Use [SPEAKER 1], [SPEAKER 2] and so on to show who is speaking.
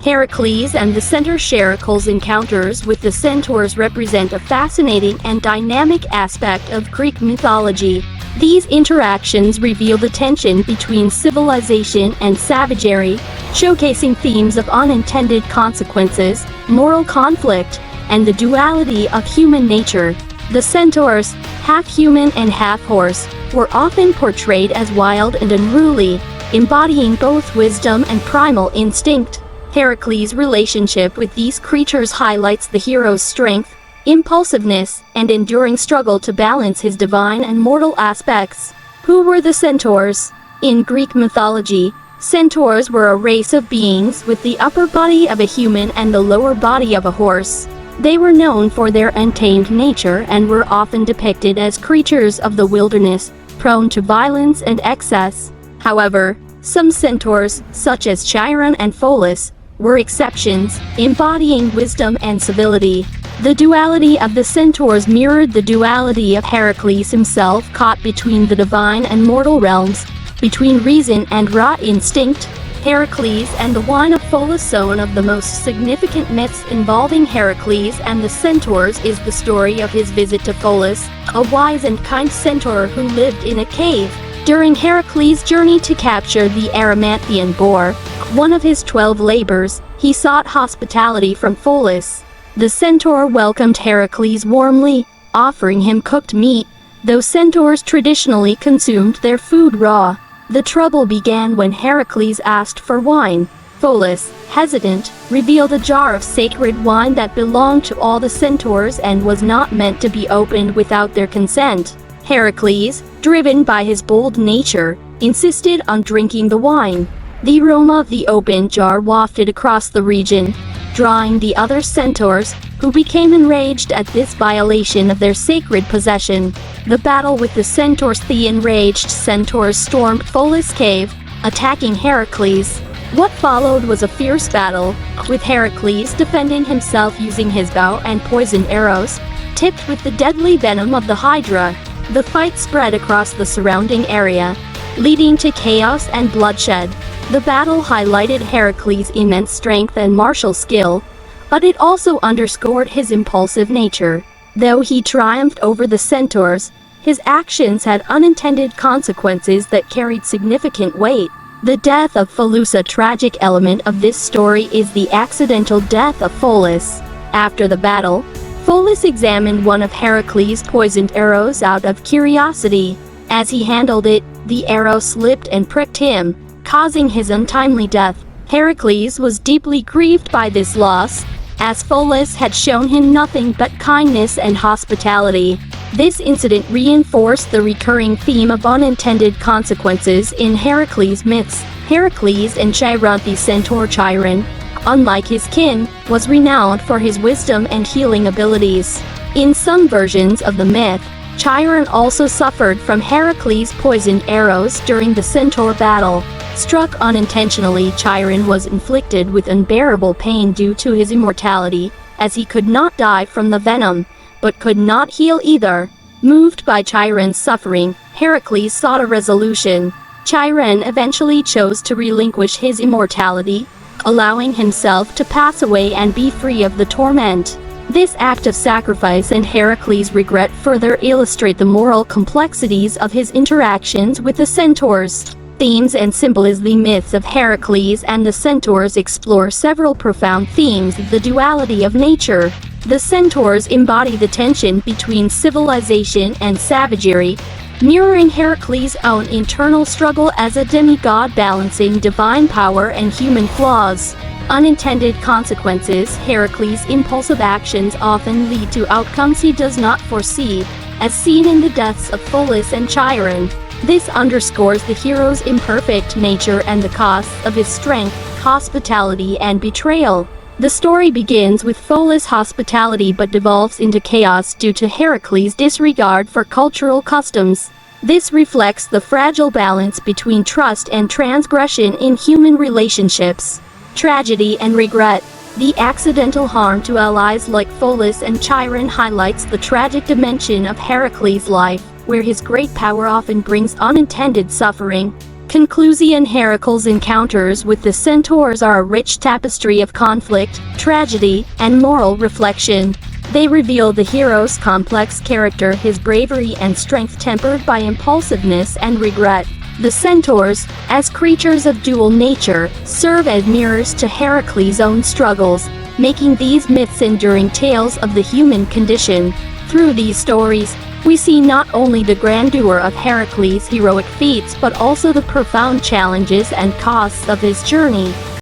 [SPEAKER 1] Heracles and the Centaurs. Heracles' encounters with the Centaurs represent a fascinating and dynamic aspect of Greek mythology. These interactions reveal the tension between civilization and savagery, showcasing themes of unintended consequences, moral conflict, and the duality of human nature. The Centaurs, half human and half horse, were often portrayed as wild and unruly, embodying both wisdom and primal instinct. Heracles' relationship with these creatures highlights the hero's strength, impulsiveness, and enduring struggle to balance his divine and mortal aspects. Who were the Centaurs? In Greek mythology, Centaurs were a race of beings with the upper body of a human and the lower body of a horse. They were known for their untamed nature and were often depicted as creatures of the wilderness, prone to violence and excess. However, some centaurs, such as Chiron and Pholus, were exceptions, embodying wisdom and civility. The duality of the Centaurs mirrored the duality of Heracles himself, caught between the divine and mortal realms, between reason and raw instinct. Heracles and the Wine of Pholus. One of the most significant myths involving Heracles and the Centaurs is the story of his visit to Pholus, a wise and kind centaur who lived in a cave. During Heracles' journey to capture the Erymanthean boar, one of his 12 labors, he sought hospitality from Pholus. The centaur welcomed Heracles warmly, offering him cooked meat, though centaurs traditionally consumed their food raw. The trouble began when Heracles asked for wine. Pholus, hesitant, revealed a jar of sacred wine that belonged to all the centaurs and was not meant to be opened without their consent. Heracles, driven by his bold nature, insisted on drinking the wine. The aroma of the open jar wafted across the region, drawing the other centaurs, who became enraged at this violation of their sacred possession. The battle with the centaurs. The enraged centaurs stormed Pholus' cave, attacking Heracles. What followed was a fierce battle, with Heracles defending himself using his bow and poisoned arrows, tipped with the deadly venom of the Hydra. The fight spread across the surrounding area, leading to chaos and bloodshed. The battle highlighted Heracles' immense strength and martial skill, but it also underscored his impulsive nature. Though he triumphed over the centaurs, his actions had unintended consequences that carried significant weight. The death of Pholus. A tragic element of this story is the accidental death of Pholus. After the battle, Pholus examined one of Heracles' poisoned arrows out of curiosity. As he handled it, the arrow slipped and pricked him, causing his untimely death. Heracles was deeply grieved by this loss, as Pholus had shown him nothing but kindness and hospitality. This incident reinforced the recurring theme of unintended consequences in Heracles' myths. Heracles and Chiron. The centaur Chiron, unlike his kin, was renowned for his wisdom and healing abilities. In some versions of the myth, Chiron also suffered from Heracles' poisoned arrows during the centaur battle. Struck unintentionally, Chiron was inflicted with unbearable pain due to his immortality, as he could not die from the venom, but could not heal either. Moved by Chiron's suffering, Heracles sought a resolution. Chiron eventually chose to relinquish his immortality, allowing himself to pass away and be free of the torment. This act of sacrifice and Heracles' regret further illustrate the moral complexities of his interactions with the centaurs. Themes and symbolism. The myths of Heracles and the Centaurs explore several profound themes of the duality of nature. The Centaurs embody the tension between civilization and savagery, mirroring Heracles' own internal struggle as a demigod balancing divine power and human flaws. Unintended consequences. Heracles' impulsive actions often lead to outcomes he does not foresee, as seen in the deaths of Pholus and Chiron. This underscores the hero's imperfect nature and the costs of his strength, hospitality, and betrayal. The story begins with Pholus' hospitality but devolves into chaos due to Heracles' disregard for cultural customs. This reflects the fragile balance between trust and transgression in human relationships. Tragedy and regret. The accidental harm to allies like Pholus and Chiron highlights the tragic dimension of Heracles' life, where his great power often brings unintended suffering. Conclusion: Heracles' encounters with the Centaurs are a rich tapestry of conflict, tragedy, and moral reflection. They reveal the hero's complex character, his bravery and strength tempered by impulsiveness and regret. The Centaurs, as creatures of dual nature, serve as mirrors to Heracles' own struggles, making these myths enduring tales of the human condition. Through these stories, we see not only the grandeur of Heracles' heroic feats but also the profound challenges and costs of his journey.